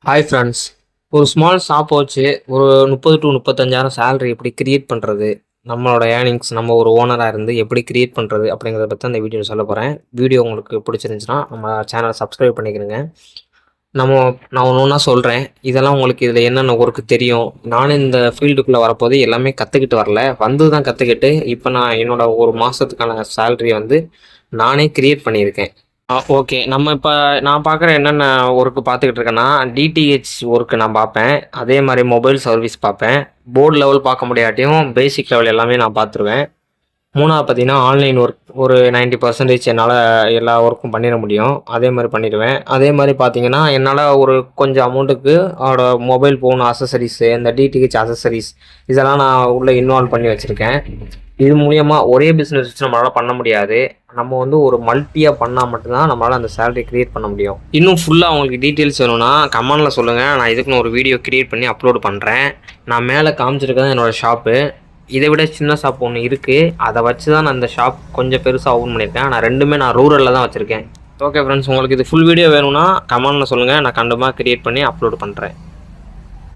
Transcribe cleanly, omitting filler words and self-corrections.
Hi friends. ஒரு small shop வச்சு ஒரு 30 to 35,000 சேலரி எப்படி கிரியேட் பண்ணுறது, நம்மளோட ஏர்னிங்ஸ் நம்ம ஒரு ஓனராக இருந்து எப்படி கிரியேட் பண்ணுறது அப்படிங்கிறத பற்றி அந்த வீடியோ சொல்ல போகிறேன். வீடியோ உங்களுக்கு பிடிச்சிருந்துச்சுன்னா நம்ம சேனலை சப்ஸ்கிரைப் பண்ணிக்கிறேங்க. நான் ஒன்று ஒன்றா சொல்கிறேன். இதெல்லாம் உங்களுக்கு இதில் என்னென்ன ஒர்க்கு தெரியும். நானும் இந்த ஃபீல்டுக்குள்ளே வரப்போது எல்லாமே கற்றுக்கிட்டு வரல, வந்து தான் கற்றுக்கிட்டு இப்போ நான் என்னோடய ஒரு மாதத்துக்கான சேலரியை வந்து நானே கிரியேட் பண்ணியிருக்கேன். ஓகே. நம்ம இப்ப நான் பார்க்குற என்னென்ன ஒர்க் பார்த்துக்கிட்டு இருக்கேன்னா, டிடிஹெச் ஒர்க் நான் பார்ப்பேன். அதே மாரி மொபைல் சர்வீஸ் பார்ப்பேன். போர்ட் லெவல் பார்க்க முடியாட்டியும் பேசிக் லெவல் எல்லாமே நான் பார்த்துருவேன். 3வது பார்த்தீங்கன்னா, ஆன்லைன் ஒர்க் ஒரு 90% என்னால எல்லா ஒர்க்கும் பண்ணிற முடியும். அதே மாரி பண்ணிடுவேன். அதே மாரி பார்த்தீங்கன்னா, என்னால ஒரு கொஞ்சம் அமௌண்ட்டுக்கு மொபைல் ஃபோன் அக்சஸரீஸு, இந்த டிடிஹெச் அக்சஸரீஸ் இதெல்லாம் நான் உள்ள இன்வால்வ் பண்ணி வச்சிருக்கேன். இது மூலியமா ஒரே பிசினஸ் வச்சு நம்மளால பண்ண முடியாது. நம்ம வந்து ஒரு மல்டியா பண்ணா மட்டும் தான் நம்மளால அந்த சேலரி கிரியேட் பண்ண முடியும். இன்னும் ஃபுல்லா உங்களுக்கு டீட்டெயில்ஸ் வேணும்னா கமெண்ட்ல சொல்லுங்க. நான் இதுக்குன்னு ஒரு வீடியோ கிரியேட் பண்ணி அப்லோட் பண்றேன். நான் மேலே காமிச்சிருக்கிறது என்னோட ஷாப்பு. இதை விட சின்ன ஷாப் ஒன்று இருக்கு. அதை வச்சு தான் நான் இந்த ஷாப் கொஞ்சம் பெருசாக ஓப்பன் பண்ணியிருக்கேன். நான் ரெண்டுமே நான் ரூரலில் தான் வச்சிருக்கேன். ஓகே ஃப்ரெண்ட்ஸ், உங்களுக்கு இது ஃபுல் வீடியோ வேணும்னா கமெண்ட்ல சொல்லுங்க. நான் கண்டிப்பாக கிரியேட் பண்ணி அப்லோட் பண்ணுறேன்.